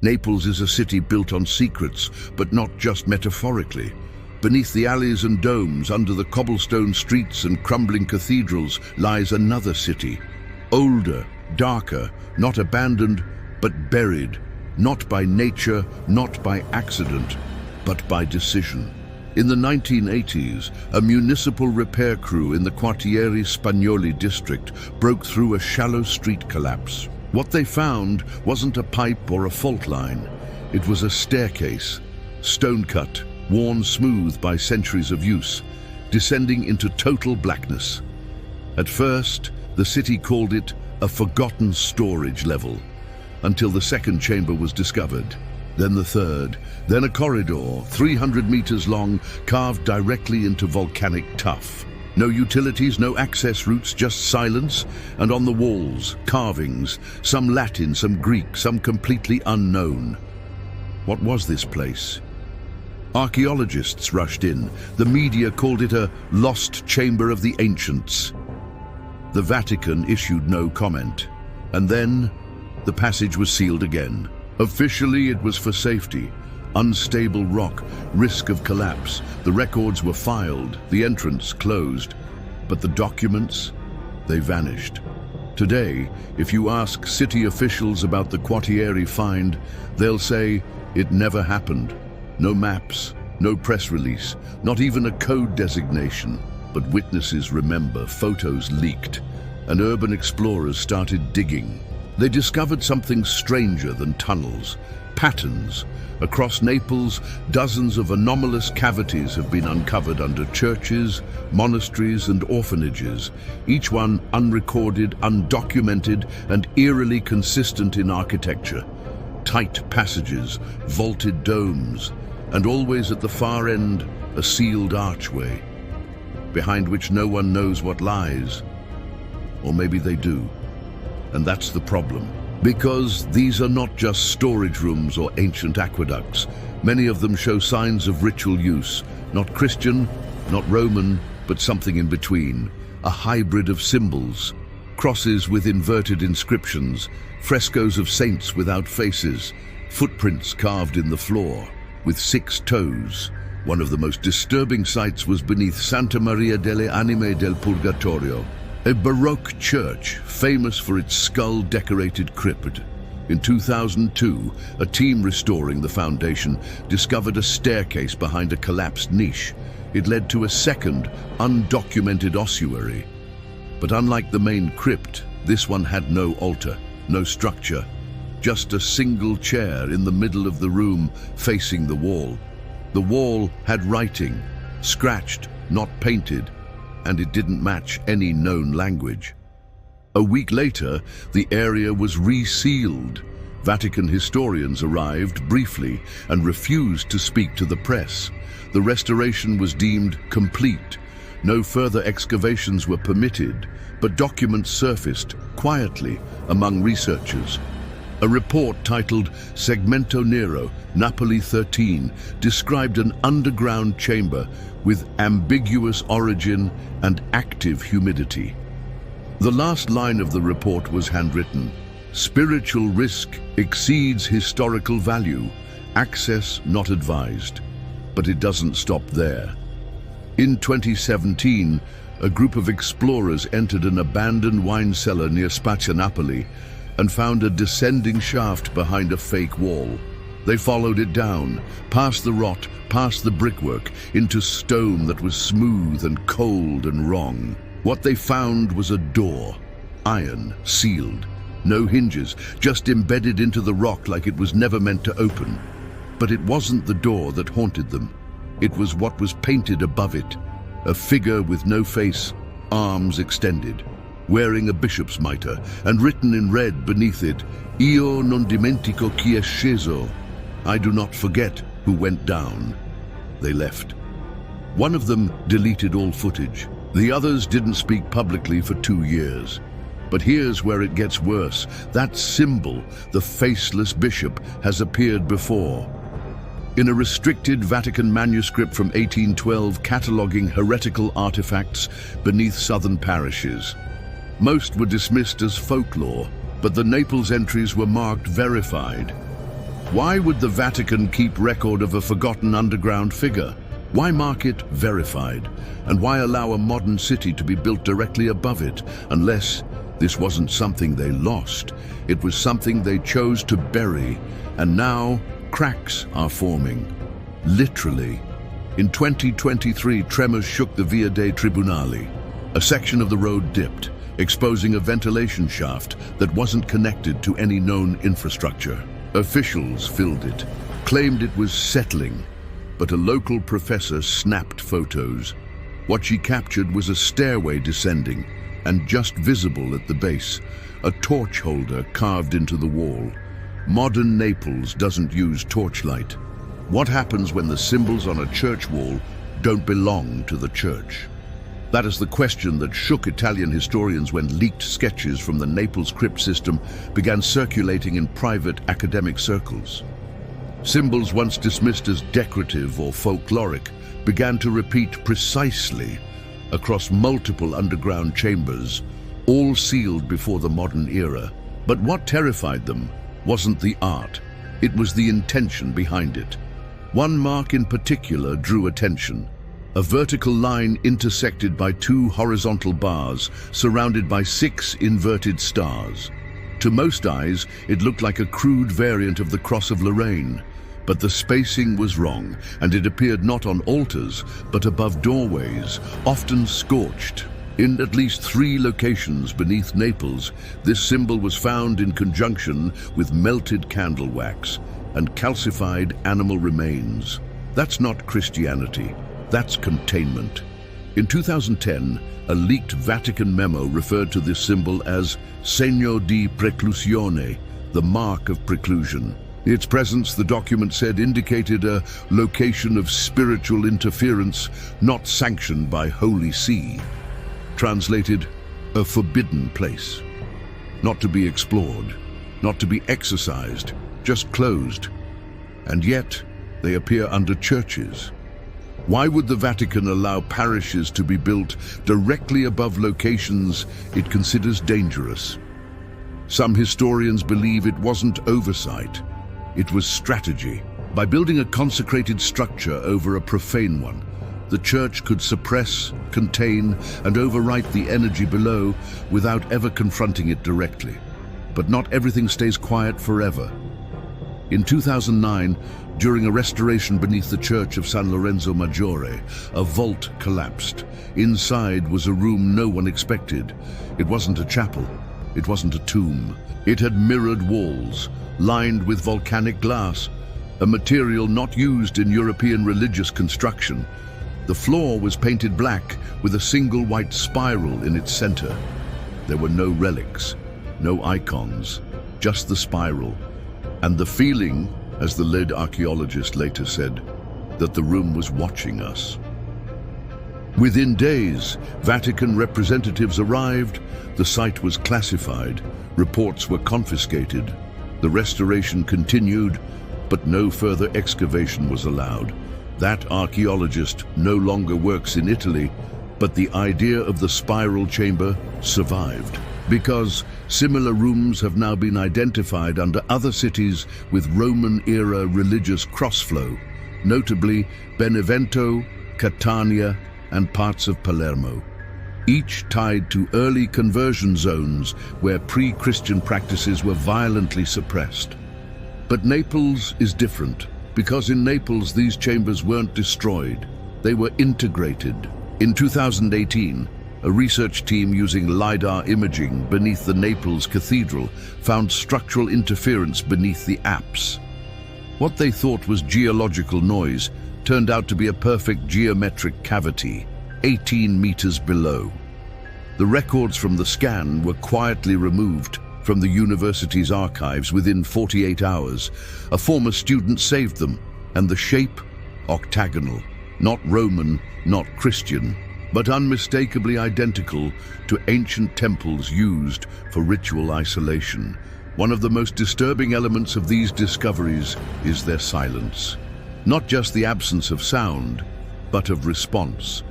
Naples is a city built on secrets, but not just metaphorically. Beneath the alleys and domes, under the cobblestone streets and crumbling cathedrals, lies another city. Older, darker, not abandoned, but buried, not by nature, not by accident, but by decision. In the 1980s, a municipal repair crew in the Quartieri Spagnoli district broke through a shallow street collapse. What they found wasn't a pipe or a fault line. It was a staircase, stone-cut, worn smooth by centuries of use, descending into total blackness. At first, the city called it a forgotten storage level, until the second chamber was discovered, then the third, then a corridor 300 meters long, carved directly into volcanic tuff. No utilities, no access routes, just silence, and on the walls, carvings, some Latin, some Greek, some completely unknown. What was this place? Archaeologists rushed in. The media called it a lost chamber of the ancients. The Vatican issued no comment. And then, the passage was sealed again. Officially, it was for safety. Unstable rock, risk of collapse. The records were filed, the entrance closed. But the documents, they vanished. Today, if you ask city officials about the Quartieri find, they'll say it never happened. No maps, no press release, not even a code designation. But witnesses remember, photos leaked, and urban explorers started digging. They discovered something stranger than tunnels, patterns. Across Naples, dozens of anomalous cavities have been uncovered under churches, monasteries, and orphanages, each one unrecorded, undocumented, and eerily consistent in architecture. Tight passages, vaulted domes, and always at the far end, a sealed archway, behind which no one knows what lies. Or maybe they do. And that's the problem. Because these are not just storage rooms or ancient aqueducts. Many of them show signs of ritual use. Not Christian, not Roman, but something in between. A hybrid of symbols. Crosses with inverted inscriptions. Frescoes of saints without faces. Footprints carved in the floor, with 6 toes. One of the most disturbing sights was beneath Santa Maria delle Anime del Purgatorio, a Baroque church famous for its skull-decorated crypt. In 2002, a team restoring the foundation discovered a staircase behind a collapsed niche. It led to a second, undocumented ossuary. But unlike the main crypt, this one had no altar, no structure, just a single chair in the middle of the room facing the wall. The wall had writing, scratched, not painted, and it didn't match any known language. A week later, the area was resealed. Vatican historians arrived briefly and refused to speak to the press. The restoration was deemed complete. No further excavations were permitted, but documents surfaced quietly among researchers. A report titled Segmento Nero, Napoli 13, described an underground chamber with ambiguous origin and active humidity. The last line of the report was handwritten. Spiritual risk exceeds historical value. Access not advised. But it doesn't stop there. In 2017, a group of explorers entered an abandoned wine cellar near Spaccia Napoli and found a descending shaft behind a fake wall. They followed it down, past the rot, past the brickwork, into stone that was smooth and cold and wrong. What they found was a door, iron, sealed. No hinges, just embedded into the rock like it was never meant to open. But it wasn't the door that haunted them. It was what was painted above it, a figure with no face, arms extended, wearing a bishop's mitre, and written in red beneath it, Io non dimentico chi è sceso. I do not forget who went down. They left. One of them deleted all footage. The others didn't speak publicly for 2 years. But here's where it gets worse. That symbol, the faceless bishop, has appeared before. In a restricted Vatican manuscript from 1812 cataloguing heretical artifacts beneath southern parishes. Most were dismissed as folklore, but the Naples entries were marked verified. Why would the Vatican keep record of a forgotten underground figure? Why mark it verified? And why allow a modern city to be built directly above it, unless this wasn't something they lost? It was something they chose to bury, and now cracks are forming. Literally. In 2023, tremors shook the Via dei Tribunali. A section of the road dipped, exposing a ventilation shaft that wasn't connected to any known infrastructure. Officials filled it, claimed it was settling, but a local professor snapped photos. What she captured was a stairway descending, and just visible at the base, a torch holder carved into the wall. Modern Naples doesn't use torchlight. What happens when the symbols on a church wall don't belong to the church? That is the question that shook Italian historians when leaked sketches from the Naples crypt system began circulating in private academic circles. Symbols once dismissed as decorative or folkloric began to repeat precisely across multiple underground chambers, all sealed before the modern era. But what terrified them wasn't the art, it was the intention behind it. One mark in particular drew attention. A vertical line intersected by 2 horizontal bars, surrounded by 6 inverted stars. To most eyes, it looked like a crude variant of the Cross of Lorraine. But the spacing was wrong, and it appeared not on altars, but above doorways, often scorched. In at least 3 locations beneath Naples, this symbol was found in conjunction with melted candle wax and calcified animal remains. That's not Christianity, that's containment. In 2010, a leaked Vatican memo referred to this symbol as segno di preclusione, the mark of preclusion. Its presence, the document said, indicated a location of spiritual interference not sanctioned by Holy See. Translated, a forbidden place. Not to be explored, not to be exorcised, just closed. And yet, they appear under churches. Why would the Vatican allow parishes to be built directly above locations it considers dangerous? Some historians believe it wasn't oversight, it was strategy. By building a consecrated structure over a profane one, the church could suppress, contain, and overwrite the energy below without ever confronting it directly. But not everything stays quiet forever. In 2009, during a restoration beneath the church of San Lorenzo Maggiore, a vault collapsed. Inside was a room no one expected. It wasn't a chapel, it wasn't a tomb. It had mirrored walls, lined with volcanic glass, a material not used in European religious construction. The floor was painted black with a single white spiral in its center. There were no relics, no icons, just the spiral. And the feeling, as the lead archaeologist later said, that the room was watching us. Within days, Vatican representatives arrived, the site was classified, reports were confiscated, the restoration continued, but no further excavation was allowed. That archaeologist no longer works in Italy, but the idea of the spiral chamber survived, because similar rooms have now been identified under other cities with Roman-era religious crossflow, notably Benevento, Catania, and parts of Palermo, each tied to early conversion zones where pre-Christian practices were violently suppressed. But Naples is different, because in Naples these chambers weren't destroyed, they were integrated. In 2018, a research team using LiDAR imaging beneath the Naples Cathedral found structural interference beneath the apse. What they thought was geological noise turned out to be a perfect geometric cavity, 18 meters below. The records from the scan were quietly removed from the university's archives within 48 hours. A former student saved them, and the shape, octagonal, not Roman, not Christian, but unmistakably identical to ancient temples used for ritual isolation. One of the most disturbing elements of these discoveries is their silence. Not just the absence of sound, but of response.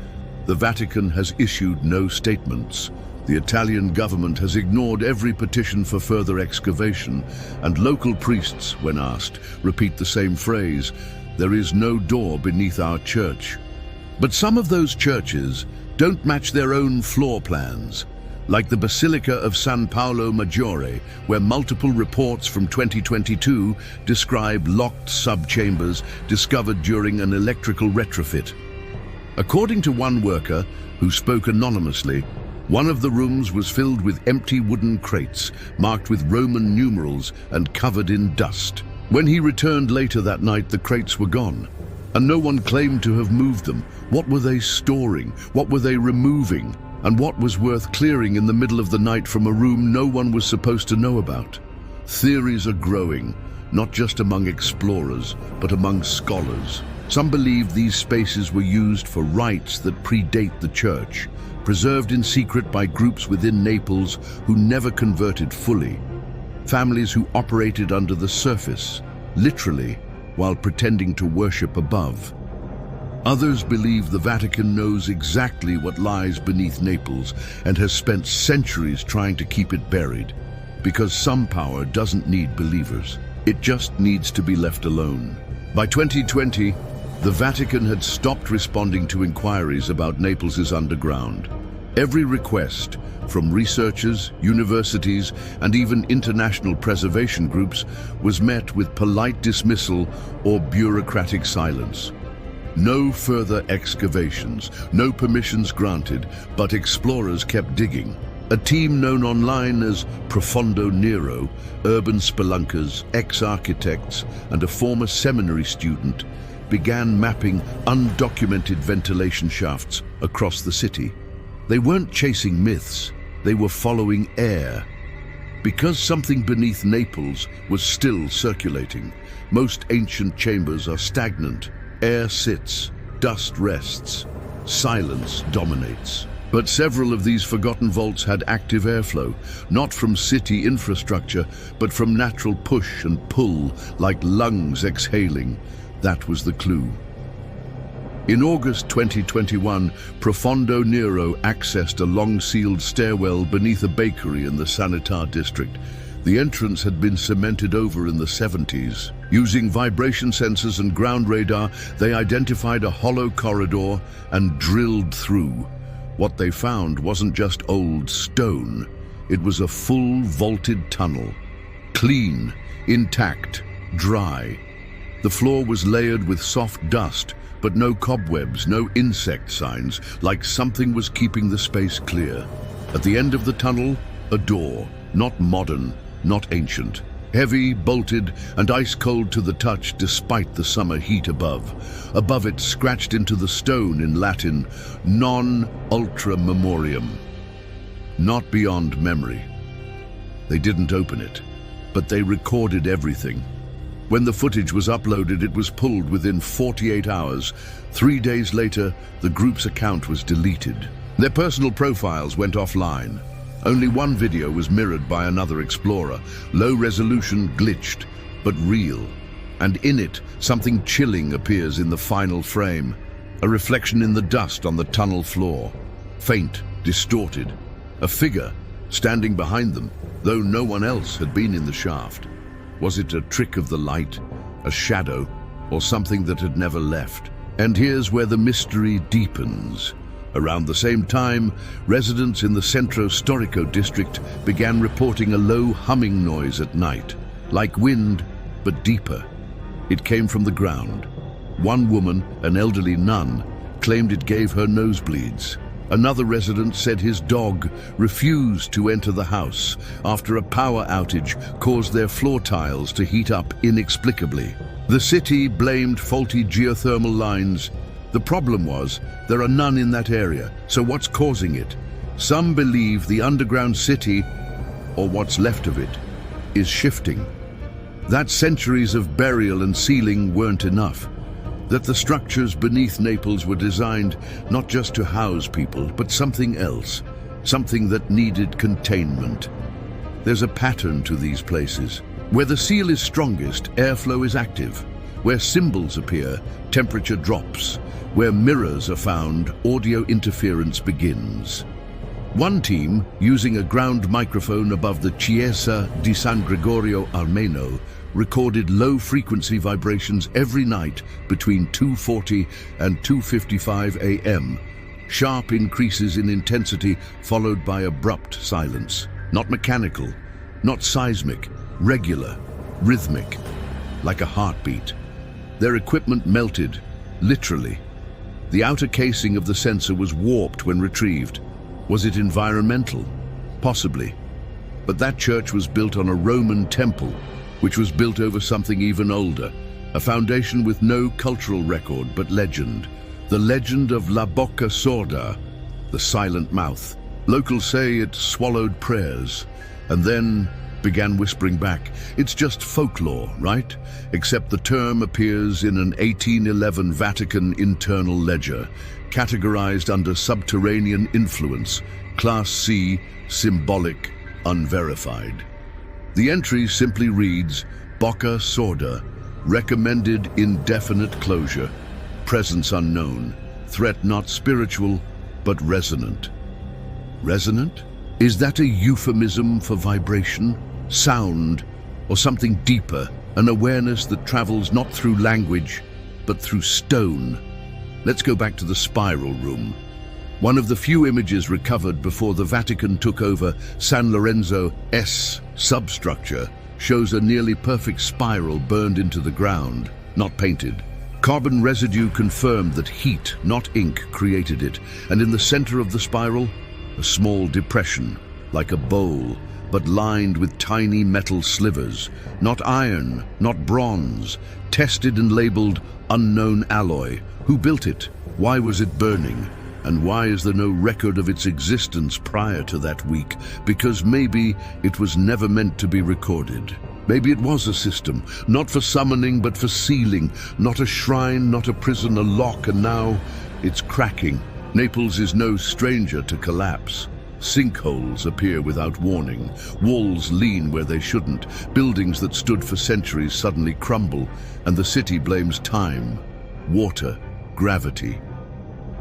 The Vatican has issued no statements, The Italian government has ignored every petition for further excavation, and local priests, when asked, repeat the same phrase: "There is no door beneath our church." But some of those churches don't match their own floor plans, like the Basilica of San Paolo Maggiore, where multiple reports from 2022 describe locked sub-chambers discovered during an electrical retrofit. According to one worker, who spoke anonymously, one of the rooms was filled with empty wooden crates, marked with Roman numerals and covered in dust. When he returned later that night, the crates were gone, and no one claimed to have moved them. What were they storing? What were they removing? And what was worth clearing in the middle of the night from a room no one was supposed to know about? Theories are growing, not just among explorers, but among scholars. Some believe these spaces were used for rites that predate the church, preserved in secret by groups within Naples who never converted fully. Families who operated under the surface, literally, while pretending to worship above. Others believe the Vatican knows exactly what lies beneath Naples and has spent centuries trying to keep it buried. Because some power doesn't need believers. It just needs to be left alone. By 2020, the Vatican had stopped responding to inquiries about Naples's underground. Every request, from researchers, universities, and even international preservation groups, was met with polite dismissal or bureaucratic silence. No further excavations, no permissions granted, but explorers kept digging. A team known online as Profondo Nero, urban spelunkers, ex-architects, and a former seminary student began mapping undocumented ventilation shafts across the city. They weren't chasing myths, they were following air. Because something beneath Naples was still circulating, most ancient chambers are stagnant. Air sits, dust rests, silence dominates. But several of these forgotten vaults had active airflow, not from city infrastructure, but from natural push and pull, like lungs exhaling. That was the clue. In August 2021, Profondo Nero accessed a long-sealed stairwell beneath a bakery in the Sanità district. The entrance had been cemented over in the 70s. Using vibration sensors and ground radar, they identified a hollow corridor and drilled through. What they found wasn't just old stone. It was a full vaulted tunnel. Clean, intact, dry. The floor was layered with soft dust, but no cobwebs, no insect signs, like something was keeping the space clear. At the end of the tunnel, a door, not modern, not ancient. Heavy, bolted, and ice-cold to the touch despite the summer heat above. Above it, scratched into the stone in Latin, non ultra memoriam. Not beyond memory. They didn't open it, but they recorded everything. When the footage was uploaded, it was pulled within 48 hours. 3 days later, the group's account was deleted. Their personal profiles went offline. Only one video was mirrored by another explorer, low resolution, glitched, but real. And in it, something chilling appears in the final frame, a reflection in the dust on the tunnel floor. Faint, distorted, a figure standing behind them, though no one else had been in the shaft. Was it a trick of the light, a shadow, or something that had never left? And here's where the mystery deepens. Around the same time, residents in the Centro Storico district began reporting a low humming noise at night, like wind, but deeper. It came from the ground. One woman, an elderly nun, claimed it gave her nosebleeds. Another resident said his dog refused to enter the house after a power outage caused their floor tiles to heat up inexplicably. The city blamed faulty geothermal lines. The problem was, there are none in that area, so what's causing it? Some believe the underground city, or what's left of it, is shifting. That centuries of burial and sealing weren't enough. That the structures beneath Naples were designed not just to house people, but something else, something that needed containment. There's a pattern to these places. Where the seal is strongest, airflow is active. Where symbols appear, temperature drops. Where mirrors are found, audio interference begins. One team, using a ground microphone above the Chiesa di San Gregorio Armeno, recorded low-frequency vibrations every night between 2:40 and 2:55 a.m. Sharp increases in intensity followed by abrupt silence. Not mechanical, not seismic, regular, rhythmic, like a heartbeat. Their equipment melted, literally. The outer casing of the sensor was warped when retrieved. Was it environmental? Possibly. But that church was built on a Roman temple, which was built over something even older, a foundation with no cultural record but legend. The legend of La Bocca Sorda, the silent mouth. Locals say it swallowed prayers, and then began whispering back. It's just folklore, right? Except the term appears in an 1811 Vatican internal ledger, categorized under subterranean influence, Class C, symbolic, unverified. The entry simply reads, Bocca Sorda, recommended indefinite closure, presence unknown, threat not spiritual, but resonant. Resonant? Is that a euphemism for vibration, sound, or something deeper, an awareness that travels not through language, but through stone? Let's go back to the spiral room. One of the few images recovered before the Vatican took over San Lorenzo's substructure shows a nearly perfect spiral burned into the ground, not painted. Carbon residue confirmed that heat, not ink, created it, and in the center of the spiral, a small depression, like a bowl, but lined with tiny metal slivers, not iron, not bronze, tested and labeled unknown alloy. Who built it? Why was it burning? And why is there no record of its existence prior to that week? Because maybe it was never meant to be recorded. Maybe it was a system, not for summoning but for sealing, not a shrine, not a prison, a lock, and now it's cracking. Naples is no stranger to collapse. Sinkholes appear without warning, walls lean where they shouldn't, buildings that stood for centuries suddenly crumble, and the city blames time, water, gravity.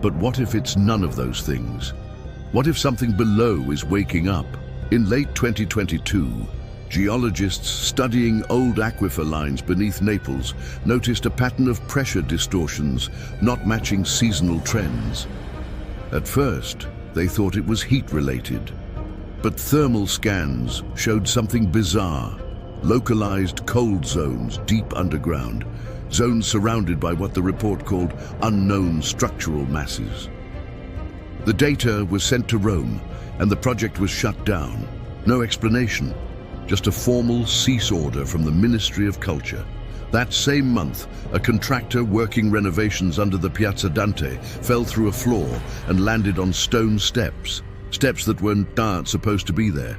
But what if it's none of those things? What if something below is waking up? In late 2022, geologists studying old aquifer lines beneath Naples noticed a pattern of pressure distortions not matching seasonal trends. At first, they thought it was heat-related, but thermal scans showed something bizarre. Localized cold zones deep underground, zones surrounded by what the report called unknown structural masses. The data was sent to Rome, and the project was shut down. No explanation, just a formal cease order from the Ministry of Culture. That same month, a contractor working renovations under the Piazza Dante fell through a floor and landed on stone steps that weren't supposed to be there.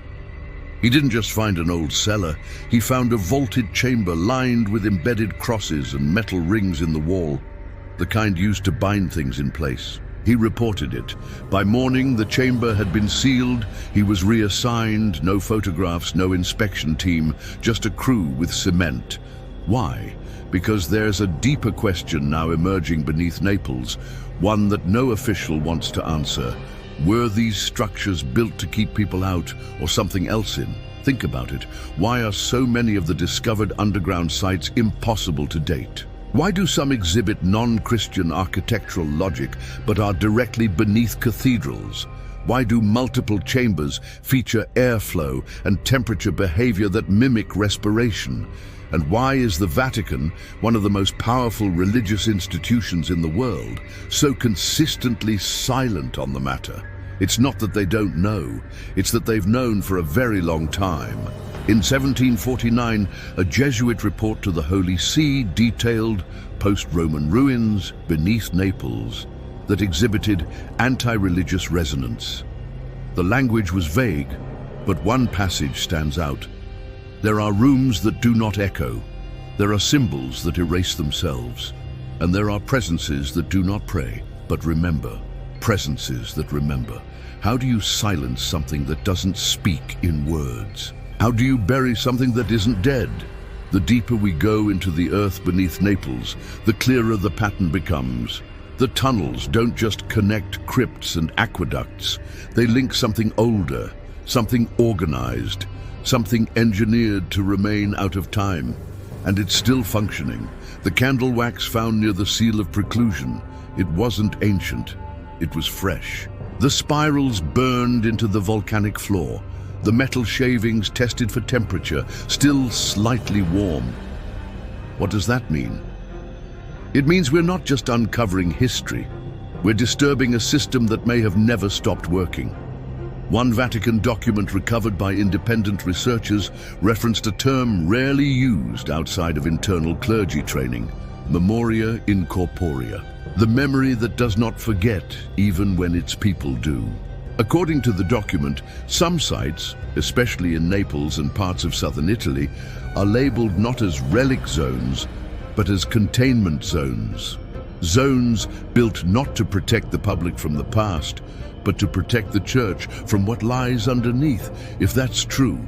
He didn't just find an old cellar, he found a vaulted chamber lined with embedded crosses and metal rings in the wall, the kind used to bind things in place. He reported it. By morning, the chamber had been sealed, he was reassigned, no photographs, no inspection team, just a crew with cement. Why? Because there's a deeper question now emerging beneath Naples, one that no official wants to answer. Were these structures built to keep people out or something else in? Think about it. Why are so many of the discovered underground sites impossible to date? Why do some exhibit non-Christian architectural logic but are directly beneath cathedrals? Why do multiple chambers feature airflow and temperature behavior that mimic respiration? And why is the Vatican, one of the most powerful religious institutions in the world, so consistently silent on the matter? It's not that they don't know, it's that they've known for a very long time. In 1749, a Jesuit report to the Holy See detailed post-Roman ruins beneath Naples that exhibited anti-religious resonance. The language was vague, but one passage stands out. There are rooms that do not echo. There are symbols that erase themselves. And there are presences that do not pray, but remember. Presences that remember. How do you silence something that doesn't speak in words? How do you bury something that isn't dead? The deeper we go into the earth beneath Naples, the clearer the pattern becomes. The tunnels don't just connect crypts and aqueducts. They link something older, something organized, something engineered to remain out of time. And it's still functioning. The candle wax found near the seal of preclusion. It wasn't ancient. It was fresh. The spirals burned into the volcanic floor. The metal shavings tested for temperature, still slightly warm. What does that mean? It means we're not just uncovering history. We're disturbing a system that may have never stopped working. One Vatican document recovered by independent researchers referenced a term rarely used outside of internal clergy training: memoria incorporea, the memory that does not forget even when its people do. According to the document, some sites, especially in Naples and parts of southern Italy, are labeled not as relic zones, but as containment zones. Zones built not to protect the public from the past, but to protect the church from what lies underneath. If that's true,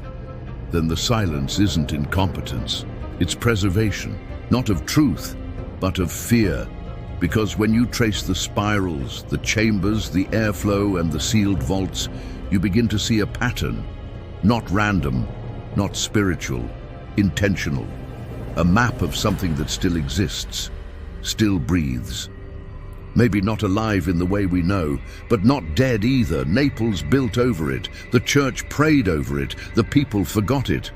then the silence isn't incompetence. It's preservation, not of truth, but of fear. Because when you trace the spirals, the chambers, the airflow, and the sealed vaults, you begin to see a pattern. Not random, not spiritual, intentional. A map of something that still exists, still breathes. Maybe not alive in the way we know, but not dead either. Naples built over it, the church prayed over it, the people forgot it.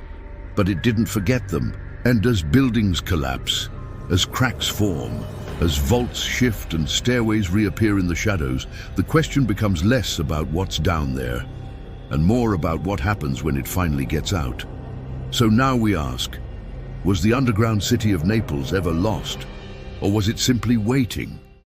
But it didn't forget them. And as buildings collapse, as cracks form, as vaults shift and stairways reappear in the shadows, the question becomes less about what's down there, and more about what happens when it finally gets out. So now we ask, was the underground city of Naples ever lost, or was it simply waiting?